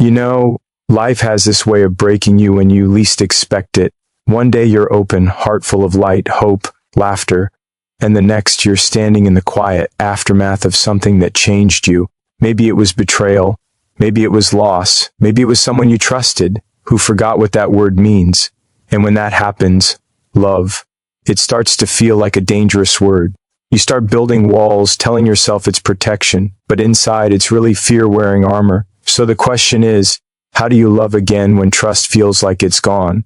You know, life has this way of breaking you when you least expect it. One day you're open, heart full of light, hope, laughter, and the next you're standing in the quiet aftermath of something that changed you. Maybe it was betrayal, maybe it was loss, maybe it was someone you trusted who forgot what that word means. And when that happens, love, it starts to feel like a dangerous word. You start building walls, telling yourself it's protection, but inside it's really fear wearing armor. So the question is, how do you love again when trust feels like it's gone?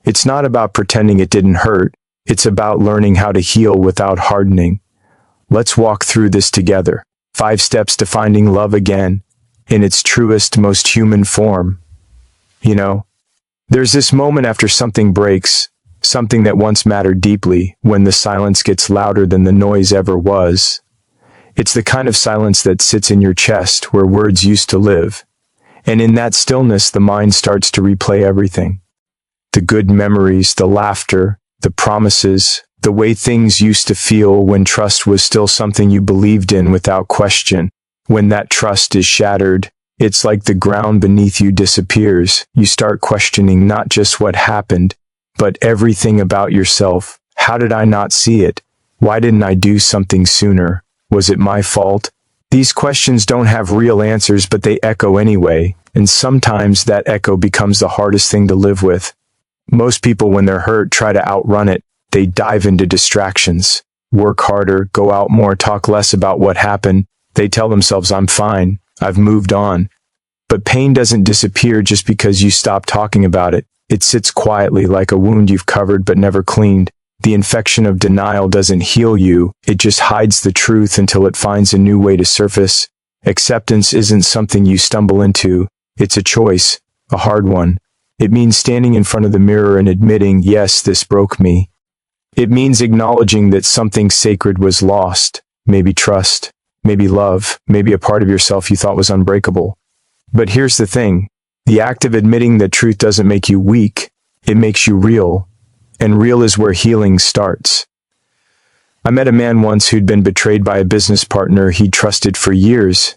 It's not about pretending it didn't hurt. It's about learning how to heal without hardening. Let's walk through this together. 5 steps to finding love again in its truest, most human form. You know, there's this moment after something breaks, something that once mattered deeply, when the silence gets louder than the noise ever was. It's the kind of silence that sits in your chest where words used to live. And in that stillness, the mind starts to replay everything. The good memories, the laughter, the promises, the way things used to feel when trust was still something you believed in without question. When that trust is shattered, it's like the ground beneath you disappears. You start questioning not just what happened, but everything about yourself. How did I not see it? Why didn't I do something sooner? Was it my fault? These questions don't have real answers, but they echo anyway, and sometimes that echo becomes the hardest thing to live with. Most people, when they're hurt, try to outrun it. They dive into distractions, work harder, go out more, talk less about what happened. They tell themselves, I'm fine, I've moved on. But pain doesn't disappear just because you stop talking about it. It sits quietly like a wound you've covered but never cleaned. The infection of denial doesn't heal you, it just hides the truth until it finds a new way to surface. Acceptance isn't something you stumble into, it's a choice, a hard one. It means standing in front of the mirror and admitting, yes, this broke me. It means acknowledging that something sacred was lost, maybe trust, maybe love, maybe a part of yourself you thought was unbreakable. But here's the thing, the act of admitting that truth doesn't make you weak, it makes you real. And real is where healing starts. I met a man once who'd been betrayed by a business partner he'd trusted for years.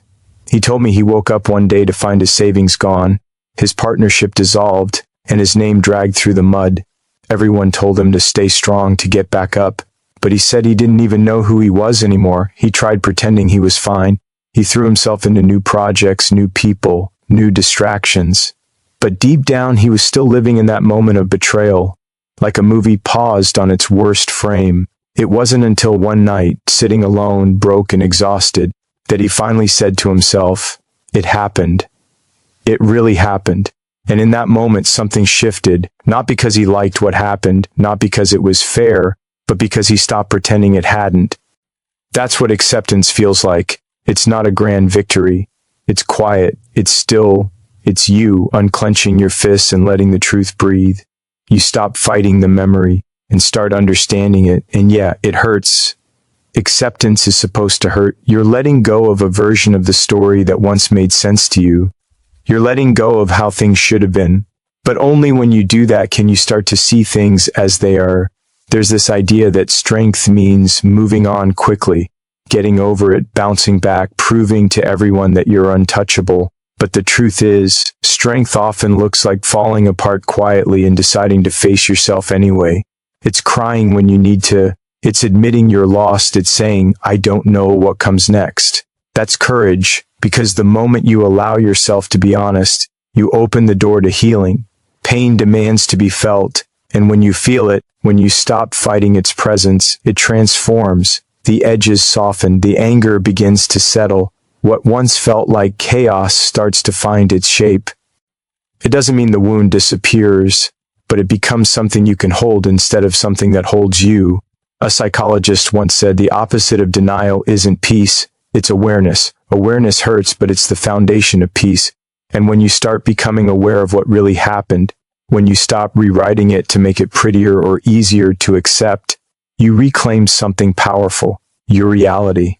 He told me he woke up one day to find his savings gone, his partnership dissolved, and his name dragged through the mud. Everyone told him to stay strong, to get back up, but he said he didn't even know who he was anymore. He tried pretending he was fine. He threw himself into new projects, new people, new distractions. But deep down, he was still living in that moment of betrayal. Like a movie paused on its worst frame. It wasn't until one night, sitting alone, broke and exhausted, that he finally said to himself, it happened. It really happened. And in that moment, something shifted, not because he liked what happened, not because it was fair, but because he stopped pretending it hadn't. That's what acceptance feels like. It's not a grand victory. It's quiet. It's still. It's you unclenching your fists and letting the truth breathe. You stop fighting the memory and start understanding it. And yeah, it hurts. Acceptance is supposed to hurt. You're letting go of a version of the story that once made sense to you. You're letting go of how things should have been. But only when you do that can you start to see things as they are. There's this idea that strength means moving on quickly, getting over it, bouncing back, proving to everyone that you're untouchable. But the truth is, strength often looks like falling apart quietly and deciding to face yourself anyway. It's crying when you need to. It's admitting you're lost. It's saying, I don't know what comes next. That's courage, because the moment you allow yourself to be honest, you open the door to healing. Pain demands to be felt, and when you feel it, when you stop fighting its presence, it transforms. The edges soften, the anger begins to settle. What once felt like chaos starts to find its shape. It doesn't mean the wound disappears, but it becomes something you can hold instead of something that holds you. A psychologist once said the opposite of denial isn't peace, it's awareness. Awareness hurts, but it's the foundation of peace. And when you start becoming aware of what really happened, when you stop rewriting it to make it prettier or easier to accept, you reclaim something powerful, your reality.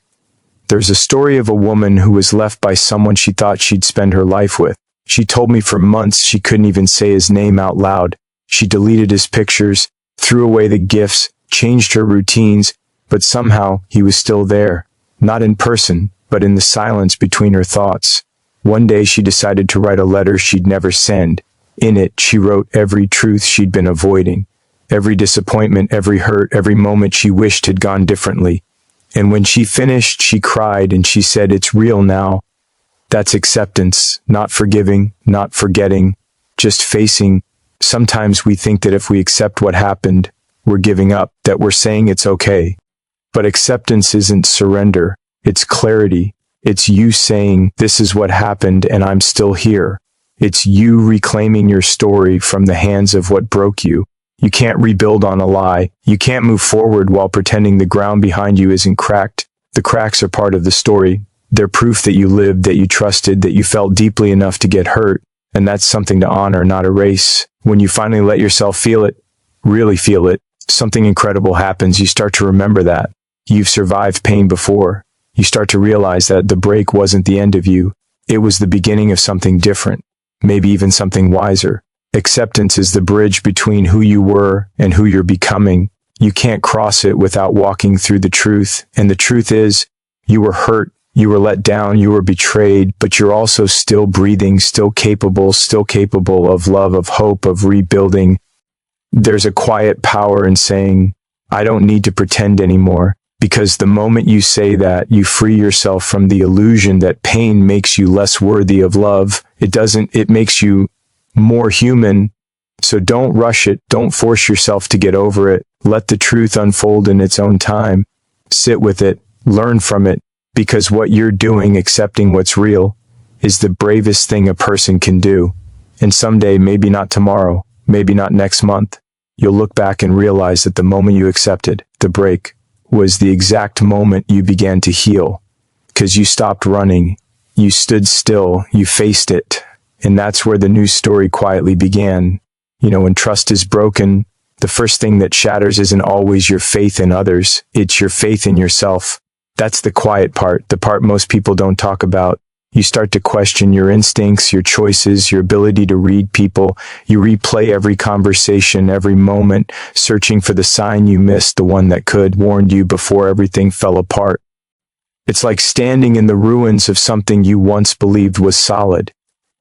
There's a story of a woman who was left by someone she thought she'd spend her life with. She told me for months she couldn't even say his name out loud. She deleted his pictures, threw away the gifts, changed her routines, but somehow he was still there. Not in person, but in the silence between her thoughts. One day she decided to write a letter she'd never send. In it, she wrote every truth she'd been avoiding, every disappointment, every hurt, every moment she wished had gone differently. And when she finished, she cried and she said, "It's real now." That's acceptance, not forgiving, not forgetting, just facing. Sometimes we think that if we accept what happened, we're giving up, that we're saying it's okay. But acceptance isn't surrender, it's clarity. It's you saying, "This is what happened and I'm still here." It's you reclaiming your story from the hands of what broke you. You can't rebuild on a lie. You can't move forward while pretending the ground behind you isn't cracked. The cracks are part of the story. They're proof that you lived, that you trusted, that you felt deeply enough to get hurt. And that's something to honor, not erase. When you finally let yourself feel it, really feel it, something incredible happens. You start to remember that. You've survived pain before. You start to realize that the break wasn't the end of you. It was the beginning of something different, maybe even something wiser. Acceptance is the bridge between who you were and who you're becoming. You can't cross it without walking through the truth. And the truth is, you were hurt, you were let down, you were betrayed, but you're also still breathing, still capable of love, of hope, of rebuilding. There's a quiet power in saying, "I don't need to pretend anymore." Because the moment you say that, you free yourself from the illusion that pain makes you less worthy of love. It doesn't, it makes you more human. So don't rush it. Don't force yourself to get over it. Let the truth unfold in its own time. Sit with it. Learn from it. Because what you're doing, accepting what's real, is the bravest thing a person can do. And someday, maybe not tomorrow, maybe not next month, you'll look back and realize that the moment you accepted the break was the exact moment you began to heal. Because you stopped running. You stood still. You faced it. And that's where the new story quietly began. You know, when trust is broken, the first thing that shatters isn't always your faith in others. It's your faith in yourself. That's the quiet part, the part most people don't talk about. You start to question your instincts, your choices, your ability to read people. You replay every conversation, every moment, searching for the sign you missed, the one that could warned you before everything fell apart. It's like standing in the ruins of something you once believed was solid,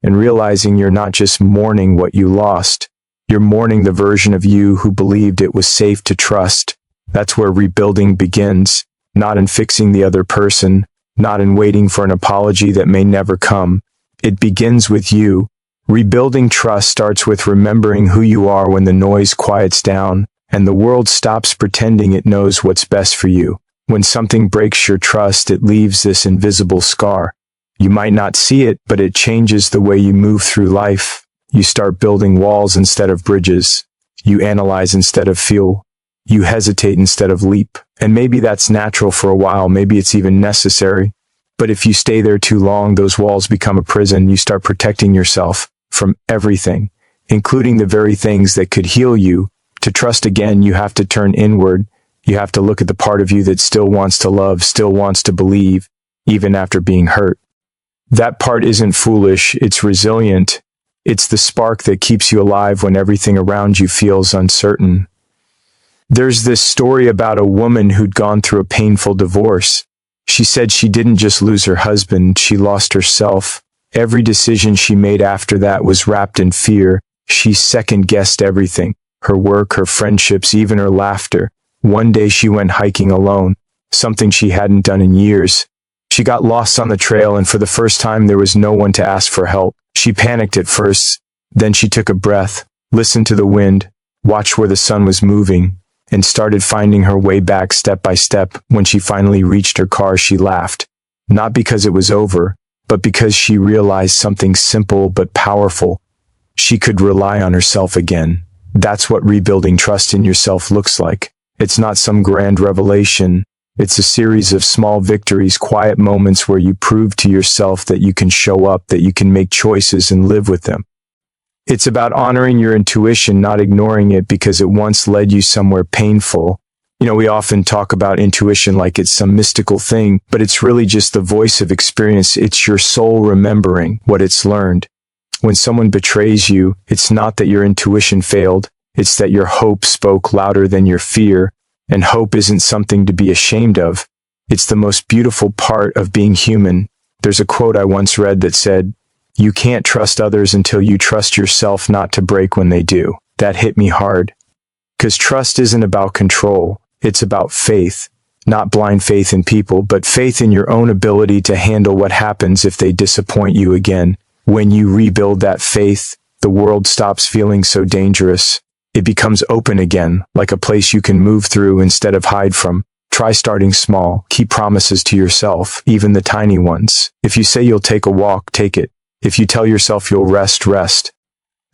and realizing you're not just mourning what you lost, you're mourning the version of you who believed it was safe to trust. That's where rebuilding begins, not in fixing the other person, not in waiting for an apology that may never come. It begins with you. Rebuilding trust starts with remembering who you are when the noise quiets down, and the world stops pretending it knows what's best for you. When something breaks your trust, it leaves this invisible scar. You might not see it, but it changes the way you move through life. You start building walls instead of bridges. You analyze instead of feel. You hesitate instead of leap. And maybe that's natural for a while. Maybe it's even necessary. But if you stay there too long, those walls become a prison. You start protecting yourself from everything, including the very things that could heal you. To trust again, you have to turn inward. You have to look at the part of you that still wants to love, still wants to believe, even after being hurt. That part isn't foolish, it's resilient. It's the spark that keeps you alive when everything around you feels uncertain. There's this story about a woman who'd gone through a painful divorce. She said she didn't just lose her husband, she lost herself. Every decision she made after that was wrapped in fear. She second-guessed everything. Her work, her friendships, even her laughter. One day she went hiking alone, something she hadn't done in years. She got lost on the trail, and for the first time there was no one to ask for help. She panicked at first, then she took a breath, listened to the wind, watched where the sun was moving, and started finding her way back step by step. When she finally reached her car, she laughed. Not because it was over, but because she realized something simple but powerful. She could rely on herself again. That's what rebuilding trust in yourself looks like. It's not some grand revelation. It's a series of small victories, quiet moments where you prove to yourself that you can show up, that you can make choices and live with them. It's about honoring your intuition, not ignoring it because it once led you somewhere painful. You know, we often talk about intuition like it's some mystical thing, but it's really just the voice of experience. It's your soul remembering what it's learned. When someone betrays you, it's not that your intuition failed. It's that your hope spoke louder than your fear. And hope isn't something to be ashamed of. It's the most beautiful part of being human. There's a quote I once read that said, "You can't trust others until you trust yourself not to break when they do." That hit me hard. 'Cause trust isn't about control, it's about faith. Not blind faith in people, but faith in your own ability to handle what happens if they disappoint you again. When you rebuild that faith, the world stops feeling so dangerous. It becomes open again, like a place you can move through instead of hide from. Try starting small. Keep promises to yourself, even the tiny ones. If you say you'll take a walk, take it. If you tell yourself you'll rest, rest.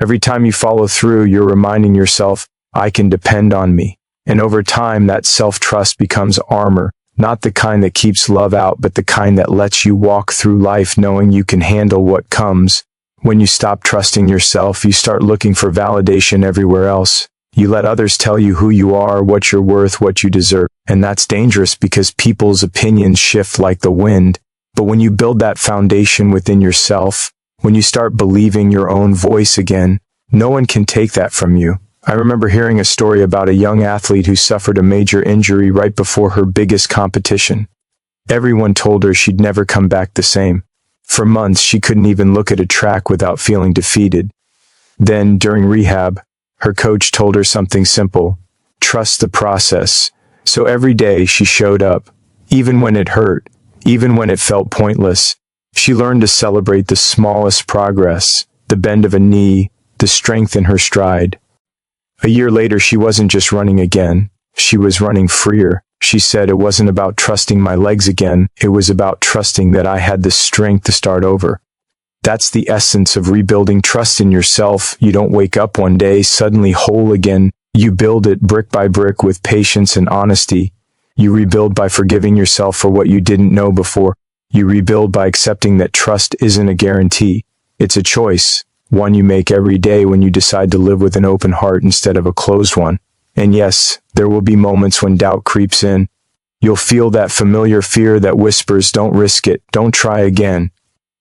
Every time you follow through, you're reminding yourself, I can depend on me. And over time, that self-trust becomes armor, not the kind that keeps love out, but the kind that lets you walk through life knowing you can handle what comes. When you stop trusting yourself, you start looking for validation everywhere else. You let others tell you who you are, what you're worth, what you deserve. And that's dangerous because people's opinions shift like the wind. But when you build that foundation within yourself, when you start believing your own voice again, no one can take that from you. I remember hearing a story about a young athlete who suffered a major injury right before her biggest competition. Everyone told her she'd never come back the same. For months, she couldn't even look at a track without feeling defeated. Then, during rehab, her coach told her something simple: trust the process. So every day she showed up, even when it hurt, even when it felt pointless. She learned to celebrate the smallest progress, the bend of a knee, the strength in her stride. A year later, she wasn't just running again, she was running freer. She said, it wasn't about trusting my legs again, it was about trusting that I had the strength to start over. That's the essence of rebuilding trust in yourself. You don't wake up one day suddenly whole again. You build it brick by brick with patience and honesty. You rebuild by forgiving yourself for what you didn't know before. You rebuild by accepting that trust isn't a guarantee. It's a choice, one you make every day when you decide to live with an open heart instead of a closed one. And yes, there will be moments when doubt creeps in. You'll feel that familiar fear that whispers, don't risk it, don't try again.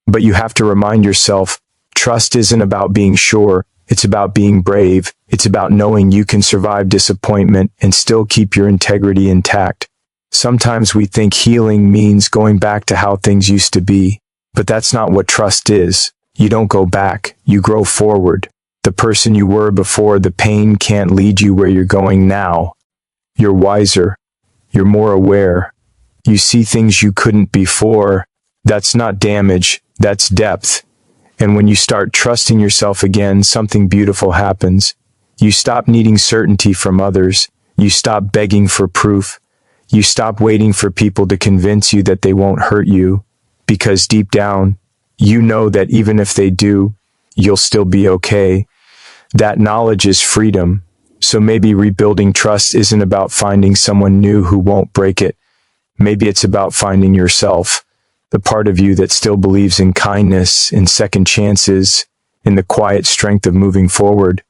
But you have to remind yourself, trust isn't about being sure, it's about being brave. It's about knowing you can survive disappointment and still keep your integrity intact. Sometimes we think healing means going back to how things used to be, but that's not what trust is. You don't go back, you grow forward. The person you were before the pain can't lead you where you're going now. You're wiser. You're more aware. You see things you couldn't before. That's not damage, that's depth. And when you start trusting yourself again, something beautiful happens. You stop needing certainty from others. You stop begging for proof. You stop waiting for people to convince you that they won't hurt you. Because deep down, you know that even if they do, you'll still be okay. That knowledge is freedom. So maybe rebuilding trust isn't about finding someone new who won't break it. Maybe it's about finding yourself, the part of you that still believes in kindness, in second chances, in the quiet strength of moving forward.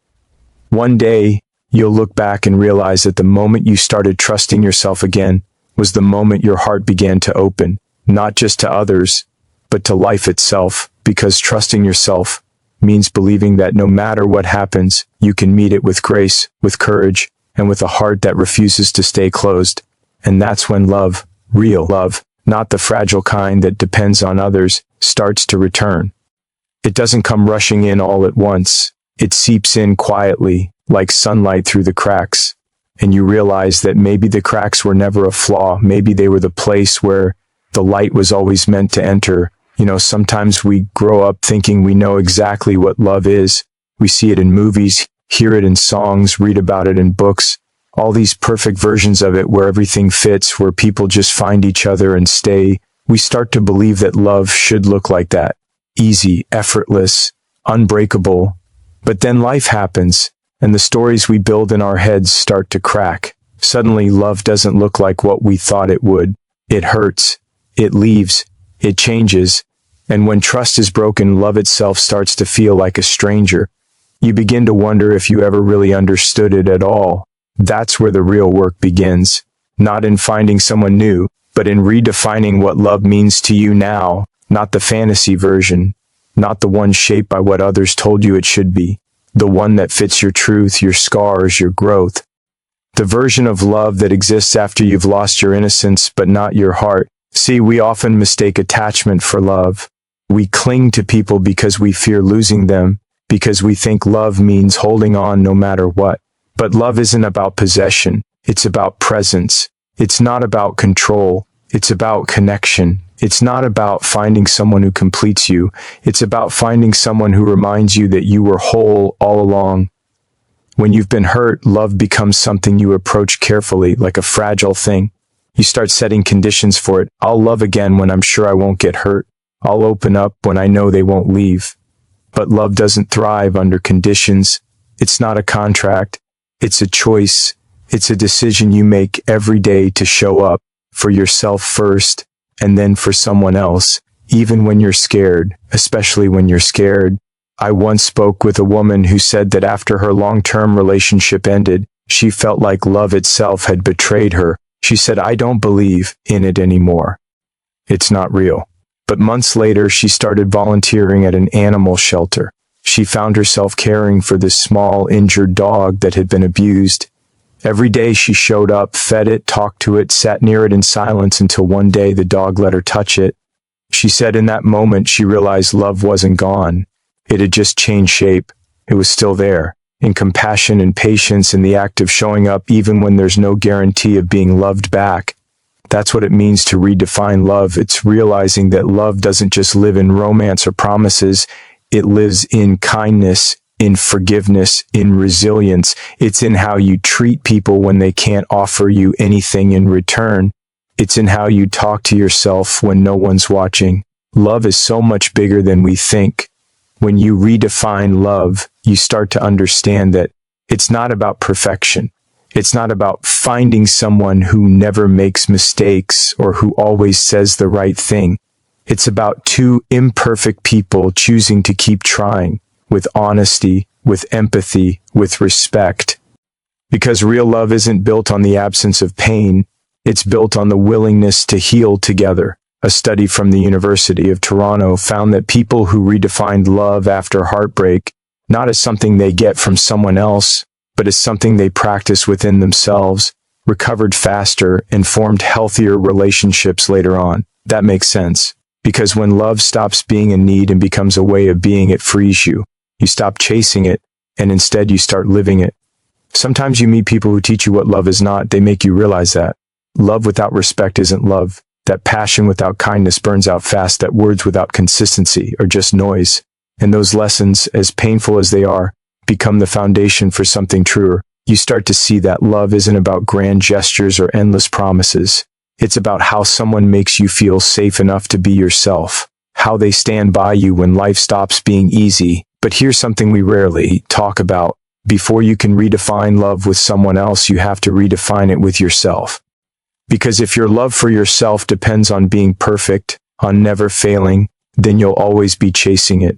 One day, you'll look back and realize that the moment you started trusting yourself again was the moment your heart began to open, not just to others, but to life itself, because trusting yourself means believing that no matter what happens, you can meet it with grace, with courage, and with a heart that refuses to stay closed. And that's when love, real love, not the fragile kind that depends on others, starts to return. It doesn't come rushing in all at once. It seeps in quietly, like sunlight through the cracks. And you realize that maybe the cracks were never a flaw. Maybe they were the place where the light was always meant to enter. You know, sometimes we grow up thinking we know exactly what love is. We see it in movies, hear it in songs, read about it in books. All these perfect versions of it where everything fits, where people just find each other and stay. We start to believe that love should look like that. Easy, effortless, unbreakable. But then life happens, and the stories we build in our heads start to crack. Suddenly, love doesn't look like what we thought it would. It hurts. It leaves. It changes. And when trust is broken, love itself starts to feel like a stranger. You begin to wonder if you ever really understood it at all. That's where the real work begins. Not in finding someone new, but in redefining what love means to you now. Not the fantasy version. Not the one shaped by what others told you it should be. The one that fits your truth, your scars, your growth. The version of love that exists after you've lost your innocence but not your heart. See, we often mistake attachment for love. We cling to people because we fear losing them, because we think love means holding on no matter what. But love isn't about possession. It's about presence. It's not about control. It's about connection. It's not about finding someone who completes you. It's about finding someone who reminds you that you were whole all along. When you've been hurt, love becomes something you approach carefully, like a fragile thing. You start setting conditions for it. I'll love again when I'm sure I won't get hurt. I'll open up when I know they won't leave. But love doesn't thrive under conditions. It's not a contract. It's a choice. It's a decision you make every day to show up for yourself first and then for someone else, even when you're scared, especially when you're scared. I once spoke with a woman who said that after her long-term relationship ended, she felt like love itself had betrayed her. She said, "I don't believe in it anymore. It's not real." But months later, she started volunteering at an animal shelter. She found herself caring for this small, injured dog that had been abused. Every day she showed up, fed it, talked to it, sat near it in silence until one day the dog let her touch it. She said in that moment she realized love wasn't gone. It had just changed shape. It was still there, in compassion and patience, in the act of showing up even when there's no guarantee of being loved back. That's what it means to redefine love. It's realizing that love doesn't just live in romance or promises. It lives in kindness, in forgiveness, in resilience. It's in how you treat people when they can't offer you anything in return. It's in how you talk to yourself when no one's watching. Love is so much bigger than we think. When you redefine love, you start to understand that it's not about perfection. It's not about finding someone who never makes mistakes or who always says the right thing. It's about two imperfect people choosing to keep trying, with honesty, with empathy, with respect. Because real love isn't built on the absence of pain, it's built on the willingness to heal together. A study from the University of Toronto found that people who redefined love after heartbreak, not as something they get from someone else, but as something they practice within themselves, recovered faster and formed healthier relationships later on. That makes sense. Because when love stops being a need and becomes a way of being, it frees you. You stop chasing it, and instead you start living it. Sometimes you meet people who teach you what love is not. They make you realize that. Love without respect isn't love. That passion without kindness burns out fast. That words without consistency are just noise. And those lessons, as painful as they are, become the foundation for something truer. You start to see that love isn't about grand gestures or endless promises. It's about how someone makes you feel safe enough to be yourself. How they stand by you when life stops being easy. But here's something we rarely talk about. Before you can redefine love with someone else, you have to redefine it with yourself. Because if your love for yourself depends on being perfect, on never failing, then you'll always be chasing it.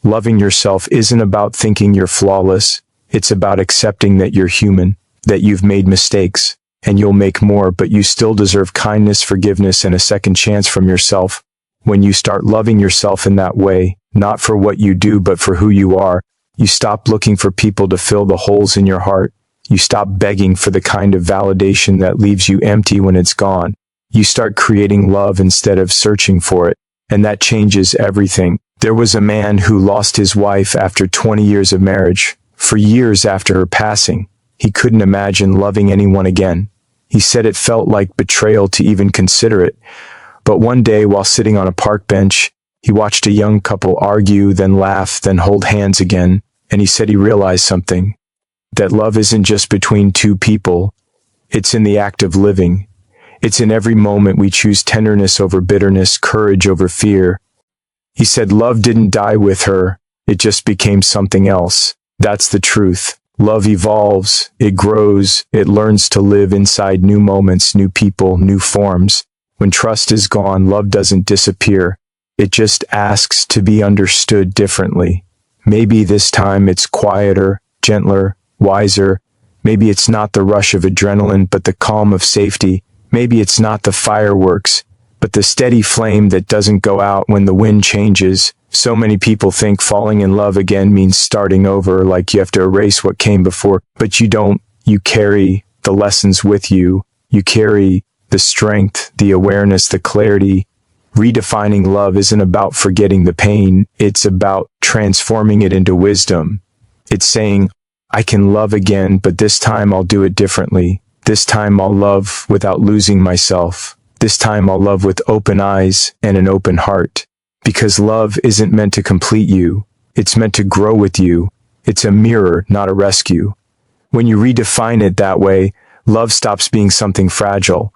Loving yourself isn't about thinking you're flawless. It's about accepting that you're human, that you've made mistakes, and you'll make more, but you still deserve kindness, forgiveness, and a second chance from yourself. When you start loving yourself in that way, not for what you do, but for who you are, you stop looking for people to fill the holes in your heart. You stop begging for the kind of validation that leaves you empty when it's gone. You start creating love instead of searching for it, and that changes everything. There was a man who lost his wife after 20 years of marriage. For years after her passing, he couldn't imagine loving anyone again. He said it felt like betrayal to even consider it. But one day, while sitting on a park bench, he watched a young couple argue, then laugh, then hold hands again, and he said he realized something. That love isn't just between two people. It's in the act of living. It's in every moment we choose tenderness over bitterness, courage over fear. He said love didn't die with her. It just became something else. That's the truth. Love evolves. It grows. It learns to live inside new moments, new people, new forms. When trust is gone, love doesn't disappear. It just asks to be understood differently. Maybe this time it's quieter, gentler, wiser. Maybe it's not the rush of adrenaline, but the calm of safety. Maybe it's not the fireworks, but the steady flame that doesn't go out when the wind changes. So many people think falling in love again means starting over, like you have to erase what came before, but you don't. You carry the lessons with you. You carry the strength, the awareness, the clarity. Redefining love isn't about forgetting the pain. It's about transforming it into wisdom. It's saying, I can love again, but this time I'll do it differently. This time I'll love without losing myself. This time I'll love with open eyes and an open heart. Because love isn't meant to complete you. It's meant to grow with you. It's a mirror, not a rescue. When you redefine it that way, love stops being something fragile.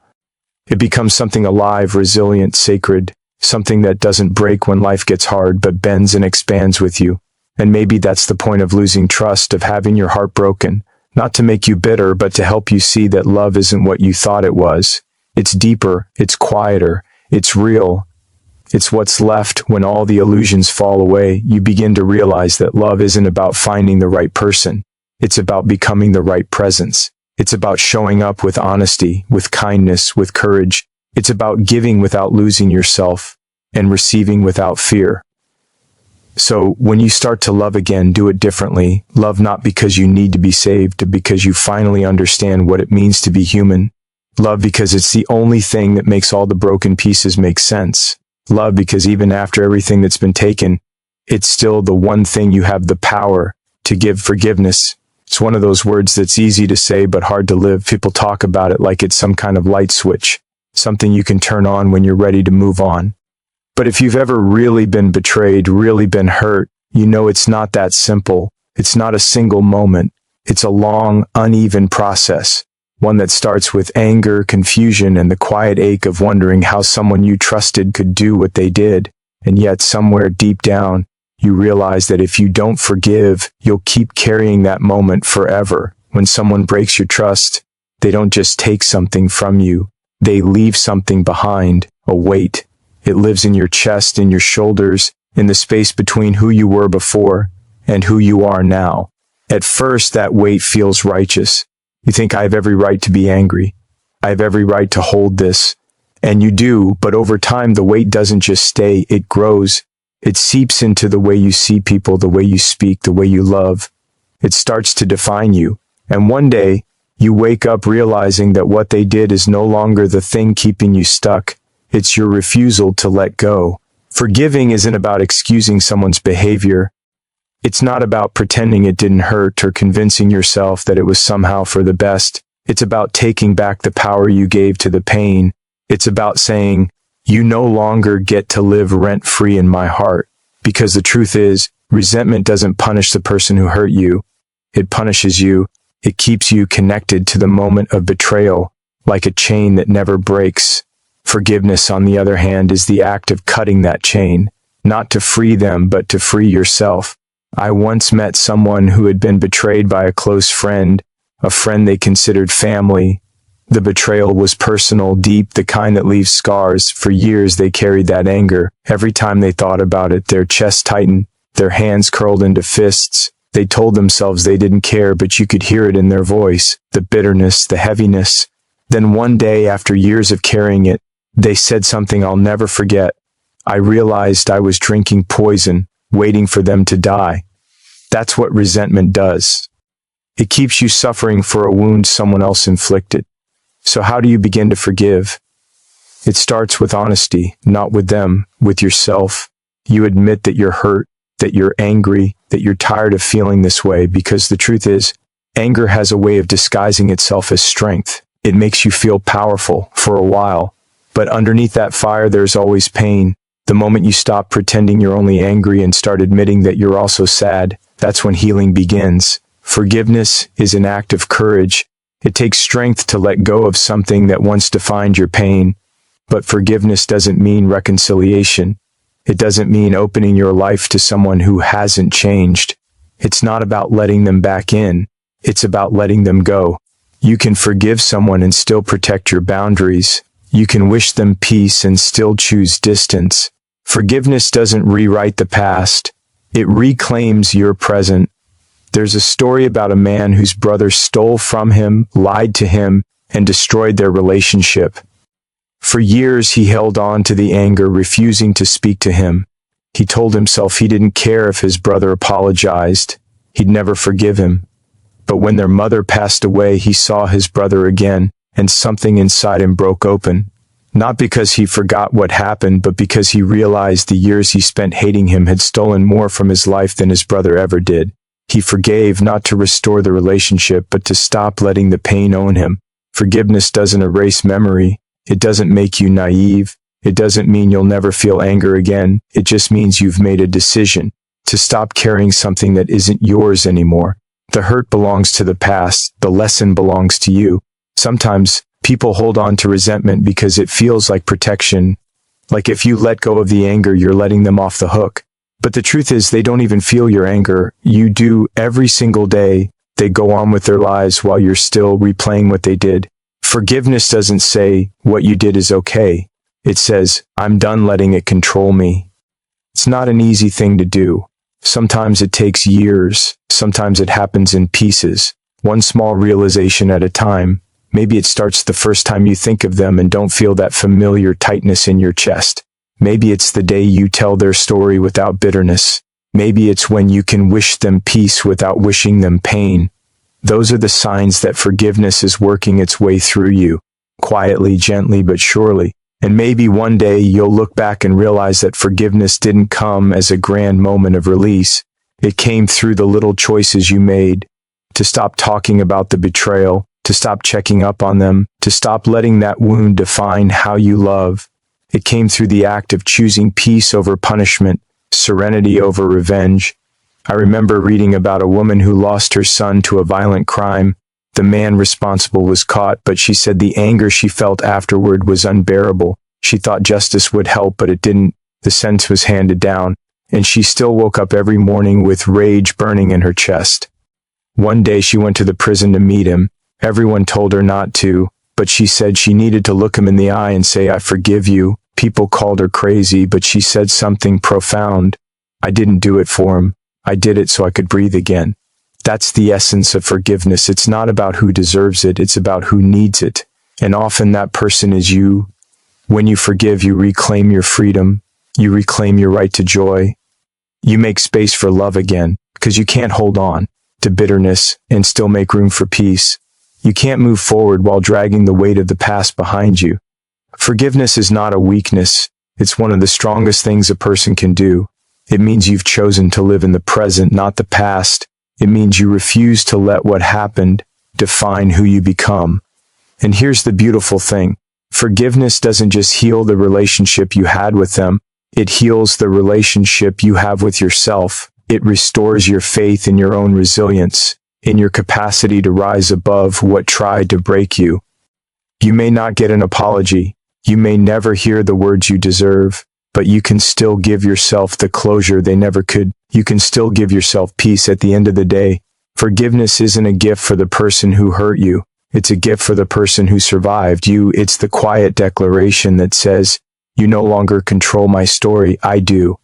It becomes something alive, resilient, sacred, something that doesn't break when life gets hard, but bends and expands with you. And maybe that's the point of losing trust, of having your heart broken. Not to make you bitter, but to help you see that love isn't what you thought it was. It's deeper, it's quieter, it's real. It's what's left when all the illusions fall away. You begin to realize that love isn't about finding the right person. It's about becoming the right presence. It's about showing up with honesty, with kindness, with courage. It's about giving without losing yourself and receiving without fear. So when you start to love again, do it differently. Love not because you need to be saved, but because you finally understand what it means to be human. Love because it's the only thing that makes all the broken pieces make sense. Love because even after everything that's been taken, it's still the one thing you have the power to give. Forgiveness. It's one of those words that's easy to say but hard to live. People talk about it like it's some kind of light switch, something you can turn on when you're ready to move on. But if you've ever really been betrayed, really been hurt, you know it's not that simple. It's not a single moment. It's a long, uneven process. One that starts with anger, confusion, and the quiet ache of wondering how someone you trusted could do what they did. And yet somewhere deep down, you realize that if you don't forgive, you'll keep carrying that moment forever. When someone breaks your trust, they don't just take something from you. They leave something behind, a weight. It lives in your chest, in your shoulders, in the space between who you were before and who you are now. At first, that weight feels righteous. You think, I have every right to be angry. I have every right to hold this. And you do, but over time, the weight doesn't just stay, it grows. It seeps into the way you see people, the way you speak, the way you love. It starts to define you. And one day, you wake up realizing that what they did is no longer the thing keeping you stuck. It's your refusal to let go. Forgiving isn't about excusing someone's behavior. It's not about pretending it didn't hurt or convincing yourself that it was somehow for the best. It's about taking back the power you gave to the pain. It's about saying, you no longer get to live rent-free in my heart. Because the truth is, resentment doesn't punish the person who hurt you. It punishes you. It keeps you connected to the moment of betrayal, like a chain that never breaks. Forgiveness, on the other hand, is the act of cutting that chain, not to free them, but to free yourself. I once met someone who had been betrayed by a close friend, a friend they considered family. The betrayal was personal, deep, the kind that leaves scars. For years they carried that anger. Every time they thought about it, their chest tightened, their hands curled into fists. They told themselves they didn't care, but you could hear it in their voice, the bitterness, the heaviness. Then one day, after years of carrying it, they said something I'll never forget. I realized I was drinking poison, waiting for them to die. That's what resentment does. It keeps you suffering for a wound someone else inflicted. So how do you begin to forgive? It starts with honesty, not with them, with yourself. You admit that you're hurt, that you're angry, that you're tired of feeling this way, because the truth is, anger has a way of disguising itself as strength. It makes you feel powerful for a while. But underneath that fire, there's always pain. The moment you stop pretending you're only angry and start admitting that you're also sad, that's when healing begins. Forgiveness is an act of courage. It takes strength to let go of something that once defined your pain. But forgiveness doesn't mean reconciliation. It doesn't mean opening your life to someone who hasn't changed. It's not about letting them back in. It's about letting them go. You can forgive someone and still protect your boundaries. You can wish them peace and still choose distance. Forgiveness doesn't rewrite the past. It reclaims your present. There's a story about a man whose brother stole from him, lied to him, and destroyed their relationship. For years he held on to the anger, refusing to speak to him. He told himself he didn't care if his brother apologized. He'd never forgive him. But when their mother passed away, he saw his brother again, and something inside him broke open. Not because he forgot what happened, but because he realized the years he spent hating him had stolen more from his life than his brother ever did. He forgave not to restore the relationship, but to stop letting the pain own him. Forgiveness doesn't erase memory. It doesn't make you naive. It doesn't mean you'll never feel anger again. It just means you've made a decision to stop carrying something that isn't yours anymore. The hurt belongs to the past. The lesson belongs to you. Sometimes people hold on to resentment because it feels like protection. Like if you let go of the anger, you're letting them off the hook. But the truth is, they don't even feel your anger. You do every single day. They go on with their lives while you're still replaying what they did. Forgiveness doesn't say what you did is okay. It says, I'm done letting it control me. It's not an easy thing to do. Sometimes it takes years. Sometimes it happens in pieces, one small realization at a time. Maybe it starts the first time you think of them and don't feel that familiar tightness in your chest. Maybe it's the day you tell their story without bitterness. Maybe it's when you can wish them peace without wishing them pain. Those are the signs that forgiveness is working its way through you, quietly, gently, but surely. And maybe one day you'll look back and realize that forgiveness didn't come as a grand moment of release. It came through the little choices you made to stop talking about the betrayal, to stop checking up on them, to stop letting that wound define how you love. It came through the act of choosing peace over punishment, serenity over revenge. I remember reading about a woman who lost her son to a violent crime. The man responsible was caught, but she said the anger she felt afterward was unbearable. She thought justice would help, but it didn't. The sentence was handed down, and she still woke up every morning with rage burning in her chest. One day she went to the prison to meet him. Everyone told her not to, but she said she needed to look him in the eye and say, I forgive you. People called her crazy, but she said something profound. I didn't do it for him. I did it so I could breathe again. That's the essence of forgiveness. It's not about who deserves it. It's about who needs it. And often that person is you. When you forgive, you reclaim your freedom. You reclaim your right to joy. You make space for love again, because you can't hold on to bitterness and still make room for peace. You can't move forward while dragging the weight of the past behind you. Forgiveness is not a weakness. It's one of the strongest things a person can do. It means you've chosen to live in the present, not the past. It means you refuse to let what happened define who you become. And here's the beautiful thing. Forgiveness doesn't just heal the relationship you had with them. It heals the relationship you have with yourself. It restores your faith in your own resilience, in your capacity to rise above what tried to break you. You may not get an apology. You may never hear the words you deserve, but you can still give yourself the closure they never could. You can still give yourself peace at the end of the day. Forgiveness isn't a gift for the person who hurt you. It's a gift for the person who survived you. It's the quiet declaration that says, you no longer control my story, I do.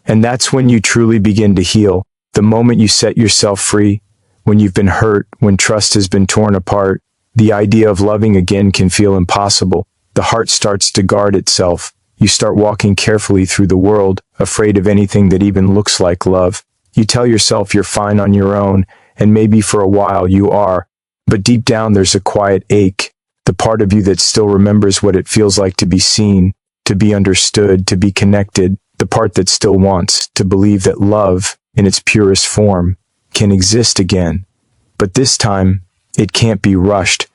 And that's when you truly begin to heal. The moment you set yourself free, when you've been hurt, when trust has been torn apart, the idea of loving again can feel impossible. The heart starts to guard itself. You start walking carefully through the world, afraid of anything that even looks like love. You tell yourself you're fine on your own, and maybe for a while you are. But deep down there's a quiet ache, the part of you that still remembers what it feels like to be seen, to be understood, to be connected, the part that still wants to believe that love, in its purest form, can exist again. But this time, it can't be rushed.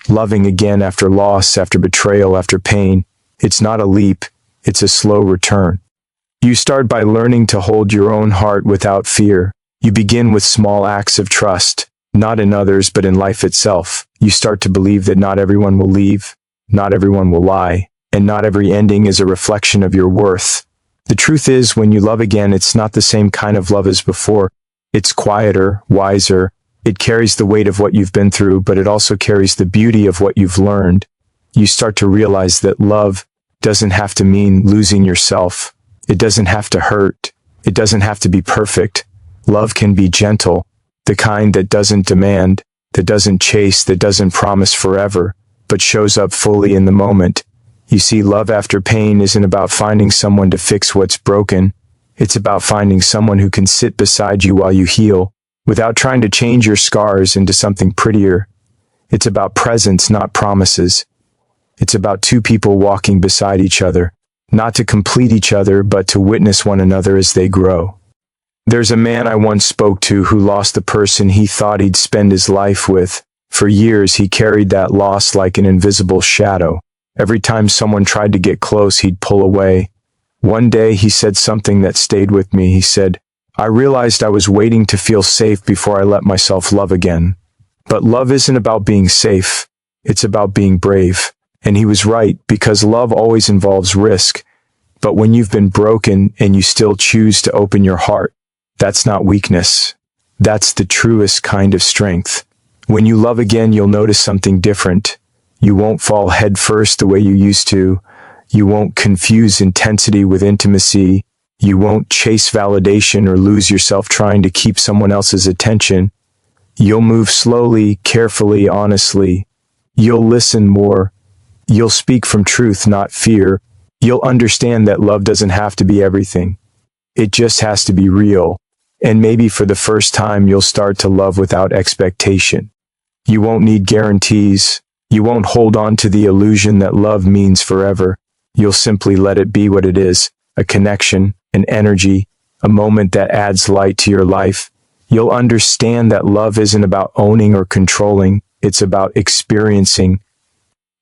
Loving again after loss, after betrayal, after pain, it's not a leap, it's a slow return. You start by learning to hold your own heart without fear. You begin with small acts of trust, not in others but in life itself. You start to believe that not everyone will leave, not everyone will lie, and not every ending is a reflection of your worth. The truth is, when you love again, it's not the same kind of love as before. It's quieter, wiser. It carries the weight of what you've been through, but it also carries the beauty of what you've learned. You start to realize that love doesn't have to mean losing yourself. It doesn't have to hurt. It doesn't have to be perfect. Love can be gentle, the kind that doesn't demand, that doesn't chase, that doesn't promise forever, but shows up fully in the moment. You see, love after pain isn't about finding someone to fix what's broken. It's about finding someone who can sit beside you while you heal, without trying to change your scars into something prettier. It's about presence, not promises. It's about two people walking beside each other, not to complete each other, but to witness one another as they grow. There's a man I once spoke to who lost the person he thought he'd spend his life with. For years, he carried that loss like an invisible shadow. Every time someone tried to get close, he'd pull away. One day, he said something that stayed with me. He said, "I realized I was waiting to feel safe before I let myself love again." But love isn't about being safe. It's about being brave. And he was right, because love always involves risk. But when you've been broken and you still choose to open your heart, that's not weakness. That's the truest kind of strength. When you love again, you'll notice something different. You won't fall headfirst the way you used to. You won't confuse intensity with intimacy. You won't chase validation or lose yourself trying to keep someone else's attention. You'll move slowly, carefully, honestly. You'll listen more. You'll speak from truth, not fear. You'll understand that love doesn't have to be everything. It just has to be real. And maybe for the first time, you'll start to love without expectation. You won't need guarantees. You won't hold on to the illusion that love means forever. You'll simply let it be what it is, a connection, an energy, a moment that adds light to your life. You'll understand that love isn't about owning or controlling. It's about experiencing.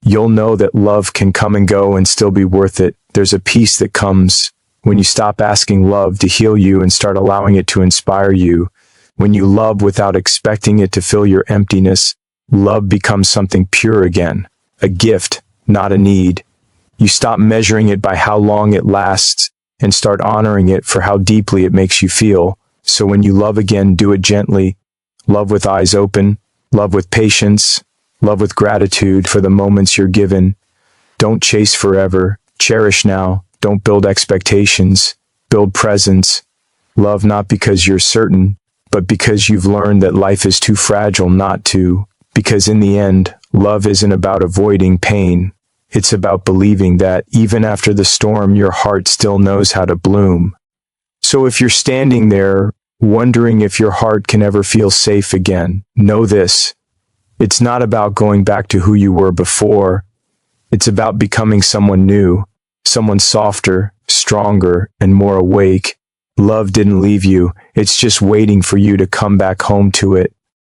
You'll know that love can come and go and still be worth it. There's a peace that comes when you stop asking love to heal you and start allowing it to inspire you. When you love without expecting it to fill your emptiness, love becomes something pure again, a gift, not a need. You stop measuring it by how long it lasts and start honoring it for how deeply it makes you feel. So when you love again, do it gently. Love with eyes open, love with patience, love with gratitude for the moments you're given. Don't chase forever. Cherish now. Don't build expectations. Build presence. Love not because you're certain, but because you've learned that life is too fragile not to. Because in the end, love isn't about avoiding pain. It's about believing that even after the storm, your heart still knows how to bloom. So if you're standing there, wondering if your heart can ever feel safe again, know this. It's not about going back to who you were before. It's about becoming someone new, someone softer, stronger, and more awake. Love didn't leave you. It's just waiting for you to come back home to it.